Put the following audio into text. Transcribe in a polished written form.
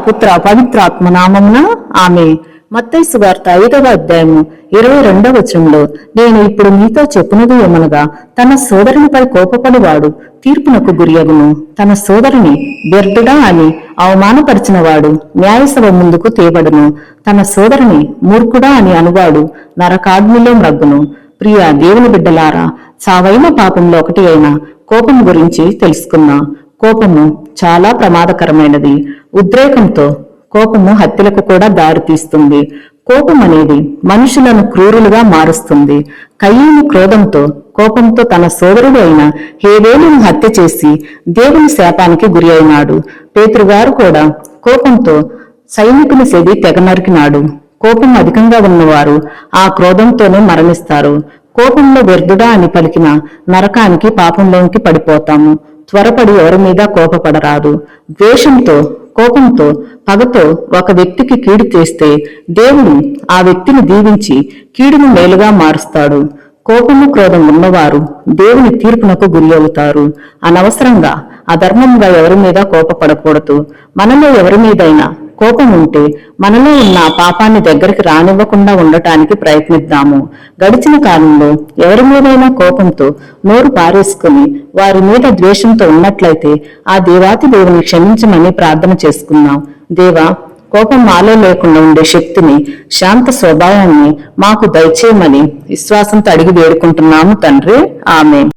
పుత్ర పవిత్రాత్మ నామమున ఆమె. మత్తయి సువార్త 5వ అధ్యాయము 22వ వచనంలో, నేను ఇప్పుడు మీతో చెప్పునది ఏమనగా, తన సోదరునిపై కోపపడివాడు తీర్పునకు గురియగును. తన సోదరుని వ్యర్థుడా అని అవమానపరిచిన వాడు న్యాయసభ ముందుకు తేబడును. తన సోదరుని మూర్ఖుడా అని అనువాడు నరకాగ్నిలో మ్రగ్గును. ప్రియ దేవుని బిడ్డలారా, సావైన పాపంలో ఒకటి అయిన కోపం గురించి తెలుసుకుందాం. కోపము చాలా ప్రమాదకరమైనది. ఉద్రేకంతో కోపము హత్యలకు కూడా దారితీస్తుంది. కోపం అనేది మనుషులను క్రూరులుగా మారుస్తుంది. కయీను క్రోధంతో కోపంతో తన సోదరుడు అయిన హేబేలును హత్య చేసి దేవుని శాపానికి గురి అయినాడు. పేతురుగారు కూడా కోపంతో సైనికుని సెది తెగ నరికినాడు. కోపం అధికంగా ఉన్నవారు ఆ క్రోధంతోనే మరణిస్తారు. కోపంలో వ్యర్థుడా అని పలికిన నరకానికి, పాపంలోనికి పడిపోతాము. త్వరపడి ఎవరి మీద కోపపడరాదు. ద్వేషంతో, కోపంతో, పగతో ఒక వ్యక్తికి కీడు చేస్తే దేవుడు ఆ వ్యక్తిని దీవించి కీడును మేలుగా మారుస్తాడు. కోపము, క్రోధం ఉన్నవారు దేవుని తీర్పునకు గురి అవుతారు. అనవసరంగా అధర్మంగా ఎవరి మీద కోపపడకూడదు. మనలో ఎవరి మీదైనా కోపం ఉంటే మనలో ఉన్న పాపాన్ని దగ్గరికి రానివ్వకుండా ఉండటానికి ప్రయత్నిద్దాము. గడిచిన కాలంలో ఎవరి మీదైనా కోపంతో నోరు పారేసుకుని వారి మీద ద్వేషంతో ఉన్నట్లయితే ఆ దేవాతి దేవుని క్షమించమని ప్రార్థన చేసుకుందాం. దేవా, కోపం మాలో లేకుండా ఉండే శక్తిని, శాంత స్వభావాన్ని మాకు దయచేయమని విశ్వాసంతో అడిగి వేడుకుంటున్నాము తండ్రి. ఆమేన్.